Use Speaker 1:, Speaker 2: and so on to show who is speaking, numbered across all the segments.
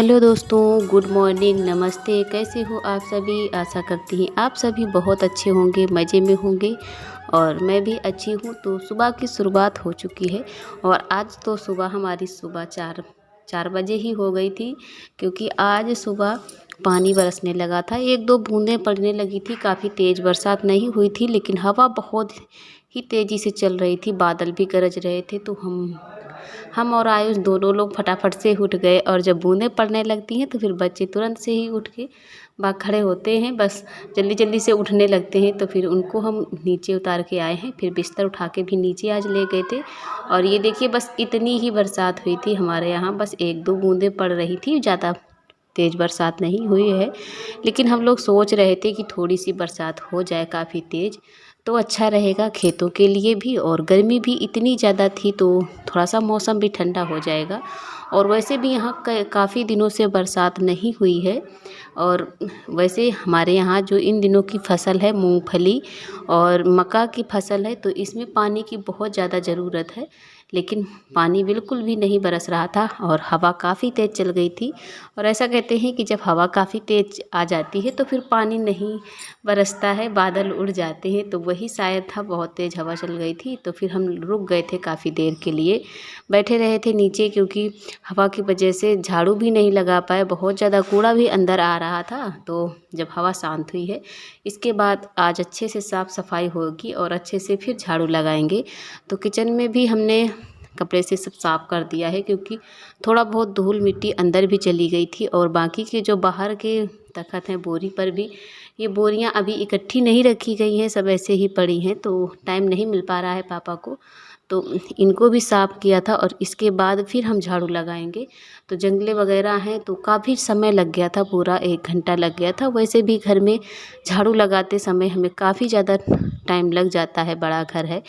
Speaker 1: Hello दोस्तों, good morning, नमस्ते। कैसे हो आप सभी? आशा करती हैं आप सभी बहुत अच्छे होंगे, मज़े में होंगे और मैं भी अच्छी हूँ। तो सुबह की शुरुआत हो चुकी है और आज तो सुबह हमारी सुबह 4 बजे ही हो गई थी, क्योंकि आज सुबह पानी बरसने लगा था। 1-2 बूंदें पड़ने लगी थी। काफ़ी तेज़ बरसात नहीं हुई थी, लेकिन हवा बहुत ही तेज़ी से चल रही थी, बादल भी गरज रहे थे। तो हम और आयुष दोनों लोग फटाफट से उठ गए और जब बूंदें पड़ने लगती हैं तो फिर बच्चे तुरंत से ही उठ के खड़े होते हैं, बस जल्दी जल्दी से उठने लगते हैं। तो फिर उनको हम नीचे उतार के आए हैं, फिर बिस्तर उठा के भी नीचे आज ले गए थे। और ये देखिए, बस इतनी ही बरसात हुई थी हमारे यहाँ, बस 1-2 बूंदें पड़ रही थी, ज़्यादा तेज़ बरसात नहीं हुई है। लेकिन हम लोग सोच रहे थे कि थोड़ी सी बरसात हो जाए काफ़ी तेज़, तो अच्छा रहेगा खेतों के लिए भी। और गर्मी भी इतनी ज़्यादा थी तो थोड़ा सा मौसम भी ठंडा हो जाएगा। और वैसे भी यहाँ काफ़ी दिनों से बरसात नहीं हुई है। और वैसे हमारे यहाँ जो इन दिनों की फसल है, मूंगफली और मक्का की फसल है, तो इसमें पानी की बहुत ज़्यादा ज़रूरत है। लेकिन पानी बिल्कुल भी नहीं बरस रहा था और हवा काफ़ी तेज़ चल गई थी। और ऐसा कहते हैं कि जब हवा काफ़ी तेज़ आ जाती है तो फिर पानी नहीं बरसता है, बादल उड़ जाते हैं। तो वही शायद था, बहुत तेज़ हवा चल गई थी। तो फिर हम रुक गए थे, काफ़ी देर के लिए बैठे रहे थे नीचे, क्योंकि हवा की वजह से झाड़ू भी नहीं लगा पाए, बहुत ज़्यादा कूड़ा भी अंदर आ रहा था। तो जब हवा शांत हुई है, इसके बाद आज अच्छे से साफ़ सफाई होगी और अच्छे से फिर झाड़ू लगाएंगे। तो किचन में भी हमने कपड़े से सब साफ़ कर दिया है, क्योंकि थोड़ा बहुत धूल मिट्टी अंदर भी चली गई थी। और बाकी के जो बाहर के तख़्त हैं बोरी पर भी, ये बोरियां अभी इकट्ठी नहीं रखी गई हैं, सब ऐसे ही पड़ी हैं। तो टाइम नहीं मिल पा रहा है पापा को, तो इनको भी साफ़ किया था और इसके बाद फिर हम झाड़ू लगाएंगे। तो जंगले वगैरह हैं तो काफ़ी समय लग गया था, पूरा 1 घंटा लग गया था। वैसे भी घर में झाड़ू लगाते समय हमें काफ़ी ज़्यादा टाइम लग जाता है, बड़ा घर है।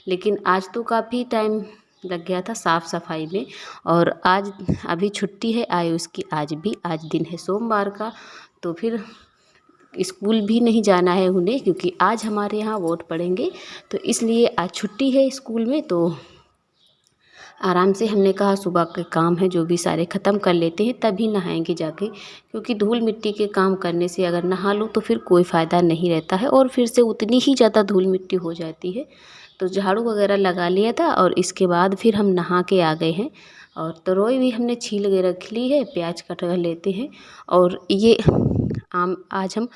Speaker 1: लेकिन आज तो काफ़ी टाइम लग गया था साफ़ सफाई में। और आज अभी छुट्टी है आयुष की, आज दिन है सोमवार का। तो फिर स्कूल भी नहीं जाना है उन्हें, क्योंकि आज हमारे यहाँ वोट पड़ेंगे, तो इसलिए आज छुट्टी है स्कूल में। तो आराम से हमने कहा सुबह के काम है जो भी सारे ख़त्म कर लेते हैं, तभी नहाएंगे जाके, क्योंकि धूल मिट्टी के काम करने से अगर नहा लो तो फिर कोई फ़ायदा नहीं रहता है और फिर से उतनी ही ज़्यादा धूल मिट्टी हो जाती है। तो झाड़ू वगैरह लगा लिया था और इसके बाद फिर हम नहा के आ गए हैं। और तरोई भी हमने छील के रख ली है, प्याज कट कर लेते हैं। और ये आम आज हम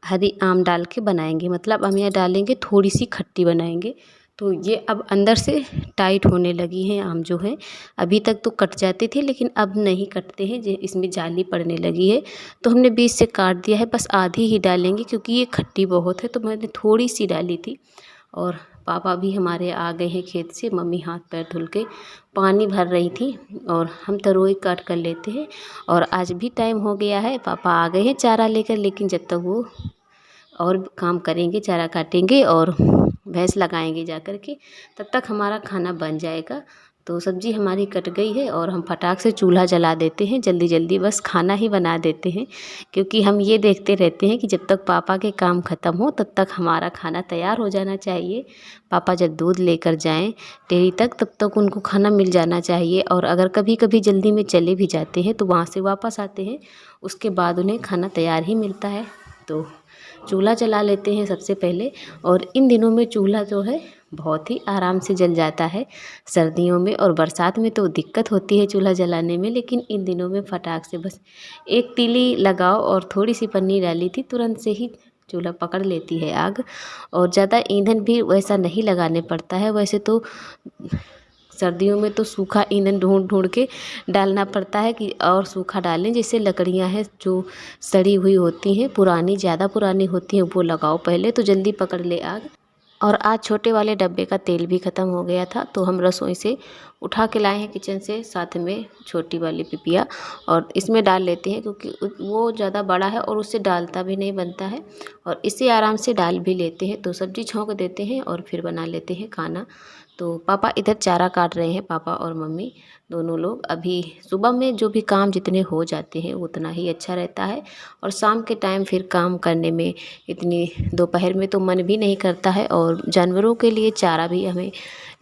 Speaker 1: हरी आम डाल के बनाएंगे, मतलब अमिया डालेंगे, थोड़ी सी खट्टी बनाएंगे। तो ये अब अंदर से टाइट होने लगी हैं आम जो है। अभी तक तो कट जाते थे, लेकिन अब नहीं कटते हैं, इसमें जाली पड़ने लगी है। तो हमने बीच से काट दिया है, बस आधी ही डालेंगे, क्योंकि ये खट्टी बहुत है, तो मैंने थोड़ी सी डाली थी। और पापा भी हमारे आ गए हैं खेत से, मम्मी हाथ पैर धुल के पानी भर रही थी और हम तरोई काट कर लेते हैं। और आज भी टाइम हो गया है, पापा आ गए हैं चारा लेकर, लेकिन जब तक वो और काम करेंगे, चारा काटेंगे और भैंस लगाएंगे जा कर के, तब तक हमारा खाना बन जाएगा। तो सब्ज़ी हमारी कट गई है और हम फटाक से चूल्हा जला देते हैं, जल्दी जल्दी बस खाना ही बना देते हैं। क्योंकि हम ये देखते रहते हैं कि जब तक पापा के काम ख़त्म हो तब तक हमारा खाना तैयार हो जाना चाहिए। पापा जब दूध लेकर जाएं डेयरी तक, तब तक उनको खाना मिल जाना चाहिए। और अगर कभी कभी जल्दी में चले भी जाते हैं तो वहाँ से वापस आते हैं, उसके बाद उन्हें खाना तैयार ही मिलता है। तो चूल्हा जला लेते हैं सबसे पहले। और इन दिनों में चूल्हा जो है बहुत ही आराम से जल जाता है, सर्दियों में और बरसात में तो दिक्कत होती है चूल्हा जलाने में। लेकिन इन दिनों में फटाक से बस एक तीली लगाओ और थोड़ी सी पन्नी डाली थी, तुरंत से ही चूल्हा पकड़ लेती है आग। और ज़्यादा ईंधन भी वैसा नहीं लगाने पड़ता है। वैसे तो सर्दियों में तो सूखा ईंधन ढूंढ ढूंढ के डालना पड़ता है कि और सूखा डालें, जैसे लकड़ियां हैं जो सड़ी हुई होती हैं, पुरानी, ज़्यादा पुरानी होती हैं, वो लगाओ पहले, तो जल्दी पकड़ ले आग। और आज छोटे वाले डब्बे का तेल भी ख़त्म हो गया था, तो हम रसोई से उठा के लाए हैं किचन से, साथ में छोटी वाली पिपिया, और इसमें डाल लेते हैं, क्योंकि वो ज़्यादा बड़ा है और उससे डालता भी नहीं बनता है, और इसे आराम से डाल भी लेते हैं। तो सब्ज़ी छौंक देते हैं और फिर बना लेते हैं खाना। तो पापा इधर चारा काट रहे हैं, पापा और मम्मी। दोनों लोग। अभी सुबह में जो भी काम जितने हो जाते हैं उतना ही अच्छा रहता है, और शाम के टाइम फिर काम करने में इतनी दोपहर में तो मन भी नहीं करता है। और जानवरों के लिए चारा भी हमें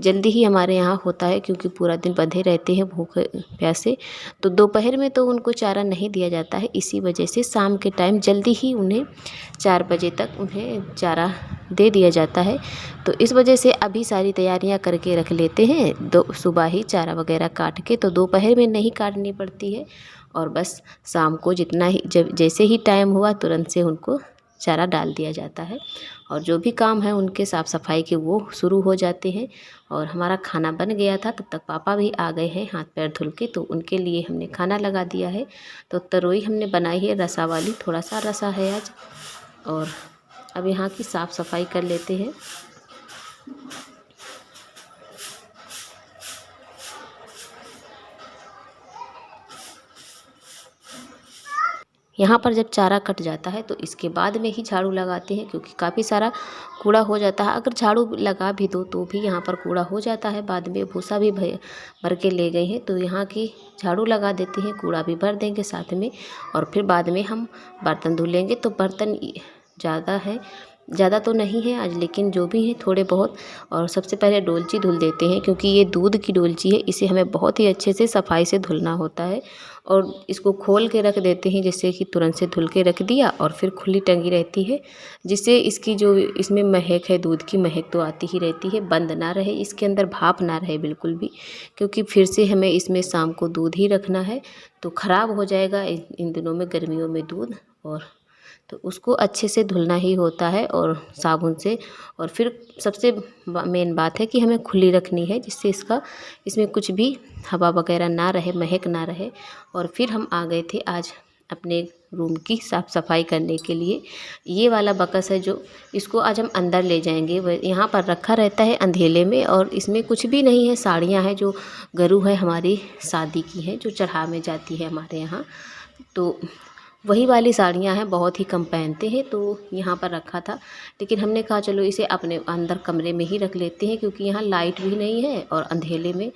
Speaker 1: जल्दी ही हमारे यहाँ होता है, क्योंकि पूरा दिन बंधे रहते हैं भूखे प्यासे, तो दोपहर में तो उनको चारा नहीं दिया जाता है। इसी वजह से शाम के टाइम जल्दी ही उन्हें 4 बजे तक उन्हें चारा दे दिया जाता है। तो इस वजह से अभी सारी तैयारियां करके रख लेते हैं, सुबह ही चारा वगैरह काट के, तो दोपहर में नहीं काटनी पड़ती है। और बस शाम को जितना ही जब जैसे ही टाइम हुआ तुरंत से उनको चारा डाल दिया जाता है। और जो भी काम है उनके साफ़ सफाई के वो शुरू हो जाते हैं। और हमारा खाना बन गया था, तब तक पापा भी आ गए हैं हाथ पैर धुल के, तो उनके लिए हमने खाना लगा दिया है। तो तरोई हमने बनाई है रसा वाली, थोड़ा सा रसा है आज। और अब यहाँ की साफ़ सफाई कर लेते हैं। यहाँ पर जब चारा कट जाता है तो इसके बाद में ही झाड़ू लगाते हैं, क्योंकि काफ़ी सारा कूड़ा हो जाता है। अगर झाड़ू लगा भी दो तो भी यहाँ पर कूड़ा हो जाता है। बाद में भूसा भी भर के ले गए हैं, तो यहाँ की झाड़ू लगा देते हैं, कूड़ा भी भर देंगे साथ में। और फिर बाद में हम बर्तन धुल लेंगे। तो बर्तन ज़्यादा तो नहीं है आज, लेकिन जो भी है थोड़े बहुत। और सबसे पहले डोलची धुल देते हैं, क्योंकि ये दूध की डोलची है, इसे हमें बहुत ही अच्छे से सफाई से धुलना होता है। और इसको खोल के रख देते हैं, जैसे कि तुरंत से धुल के रख दिया और फिर खुली टंगी रहती है, जिससे इसकी जो इसमें महक है, दूध की महक तो आती ही रहती है, बंद ना रहे, इसके अंदर भाप ना रहे बिल्कुल भी, क्योंकि फिर से हमें इसमें शाम को दूध ही रखना है, तो ख़राब हो जाएगा इन दिनों में, गर्मियों में दूध। और तो उसको अच्छे से धुलना ही होता है और साबुन से। और फिर सबसे मेन बात है कि हमें खुली रखनी है, जिससे इसमें कुछ भी हवा वगैरह ना रहे, महक ना रहे। और फिर हम आ गए थे आज अपने रूम की साफ़ सफाई करने के लिए। ये वाला बकस है जो, इसको आज हम अंदर ले जाएंगे। वह यहाँ पर रखा रहता है अंधेले में, और इसमें कुछ भी नहीं है। साड़ियाँ हैं जो गरू है हमारी शादी की है, जो चढ़ा में जाती है हमारे यहाँ, तो वही वाली साड़ियाँ हैं, बहुत ही कम पहनते हैं, तो यहाँ पर रखा था। लेकिन हमने कहा चलो इसे अपने अंदर कमरे में ही रख लेते हैं, क्योंकि यहाँ लाइट भी नहीं है और अंधेले में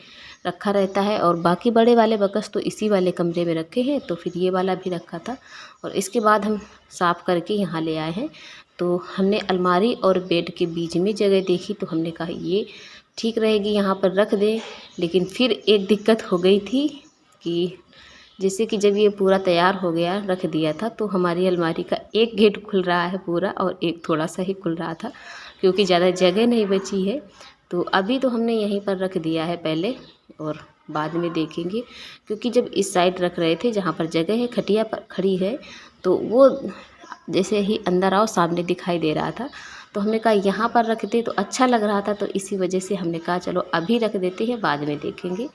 Speaker 1: रखा रहता है। और बाकी बड़े वाले बकस तो इसी वाले कमरे में रखे हैं, तो फिर ये वाला भी रखा था। और इसके बाद हम साफ़ करके यहाँ ले आए हैं। तो हमने अलमारी और बेड के बीच में जगह देखी, तो हमने कहा ये ठीक रहेगी, यहाँ पर रख दें। लेकिन फिर एक दिक्कत हो गई थी कि जैसे कि जब ये पूरा तैयार हो गया, रख दिया था, तो हमारी अलमारी का एक गेट खुल रहा है पूरा और एक थोड़ा सा ही खुल रहा था, क्योंकि ज़्यादा जगह नहीं बची है। तो अभी तो हमने यहीं पर रख दिया है पहले, और बाद में देखेंगे। क्योंकि जब इस साइड रख रहे थे जहाँ पर जगह है, खटिया पर खड़ी है, तो वो जैसे ही अंदर आओ सामने दिखाई दे रहा था, तो हमने कहा यहाँ पर रख दे, तो अच्छा लग रहा था। तो इसी वजह से हमने कहा चलो अभी रख देते हैं, बाद में देखेंगे।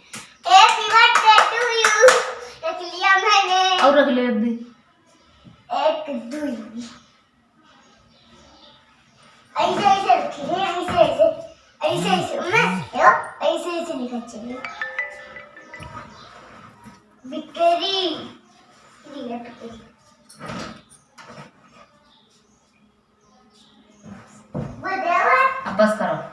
Speaker 1: और रख ले अभी।
Speaker 2: एक दो ऐसे रखी है, ऐसे लिखा चाहिए। बिकरी
Speaker 1: बस करो।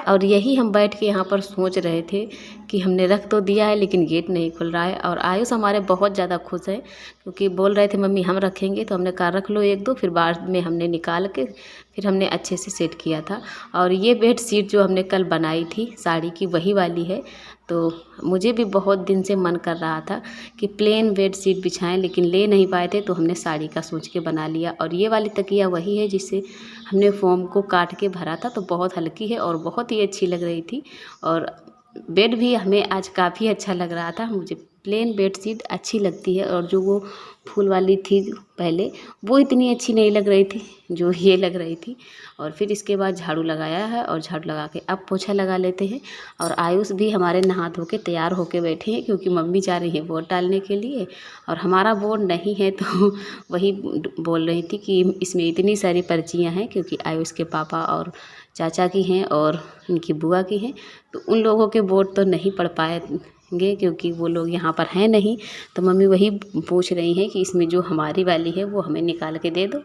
Speaker 1: और यही हम बैठ के यहाँ पर सोच रहे थे कि हमने रख तो दिया है, लेकिन गेट नहीं खुल रहा है। और आयुष हमारे बहुत ज़्यादा खुश है, क्योंकि बोल रहे थे मम्मी हम रखेंगे, तो हमने कहा रख लो एक दो, फिर बाद में हमने निकाल के फिर हमने अच्छे से सेट किया था। और ये बेड शीट जो हमने कल बनाई थी साड़ी की, वही वाली है। तो मुझे भी बहुत दिन से मन कर रहा था कि प्लेन बेड शीट बिछाएं, लेकिन ले नहीं पाए थे, तो हमने साड़ी का सोच के बना लिया। और ये वाली तकिया वही है जिससे हमने फोम को काट के भरा था, तो बहुत हल्की है और बहुत ही अच्छी लग रही थी। और बेड भी हमें आज काफ़ी अच्छा लग रहा था। मुझे प्लेन बेड शीट अच्छी लगती है, और जो वो फूल वाली थी पहले, वो इतनी अच्छी नहीं लग रही थी जो ये लग रही थी। और फिर इसके बाद झाड़ू लगाया है, और झाड़ू लगा के अब पोछा लगा लेते हैं। और आयुष भी हमारे नहा धो के तैयार होके बैठे हैं, क्योंकि मम्मी जा रही है वोट डालने के लिए, और हमारा वोट नहीं है। तो वही बोल रही थी कि इसमें इतनी सारी पर्चियाँ हैं, क्योंकि आयुष के पापा और चाचा की हैं और उनकी बुआ की हैं, तो उन लोगों के वोट तो नहीं पढ़ पाएंगे, क्योंकि वो लोग यहाँ पर हैं नहीं। तो मम्मी वही पूछ रही हैं कि इसमें जो हमारी वाली है वो हमें निकाल के दे दो,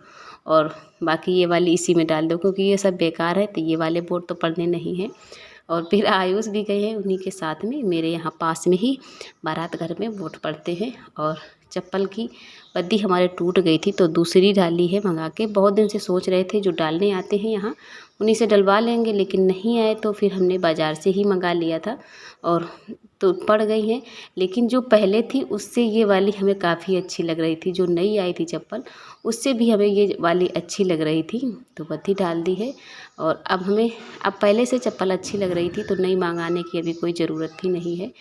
Speaker 1: और बाकी ये वाली इसी में डाल दो, क्योंकि ये सब बेकार है, तो ये वाले वोट तो पढ़ने नहीं हैं। और फिर आयुष भी गए हैं उन्हीं के साथ में। मेरे यहाँ पास में ही बारात घर में वोट पड़ते हैं। और चप्पल की बद्दी हमारे टूट गई थी तो दूसरी डाली है मंगा के। बहुत दिन से सोच रहे थे जो डालने आते हैं यहाँ उन्हीं से डलवा लेंगे, लेकिन नहीं आए तो फिर हमने बाज़ार से ही मंगा लिया था और तो पड़ गई हैं। लेकिन जो पहले थी उससे ये वाली हमें काफ़ी अच्छी लग रही थी। जो नई आई थी चप्पल उससे भी हमें ये वाली अच्छी लग रही थी तो बद्दी डाल दी है। और अब पहले से चप्पल अच्छी लग रही थी तो नई मंगाने की अभी कोई ज़रूरत ही नहीं है।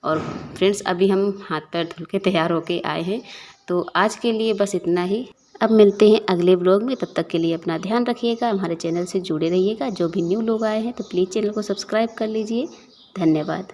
Speaker 1: और फ्रेंड्स अभी हम हाथ पैर धुल के तैयार होके आए हैं। तो आज के लिए बस इतना ही। अब मिलते हैं अगले व्लॉग में। तब तक के लिए अपना ध्यान रखिएगा, हमारे चैनल से जुड़े रहिएगा। जो भी न्यू लोग आए हैं तो प्लीज़ चैनल को सब्सक्राइब कर लीजिए। धन्यवाद।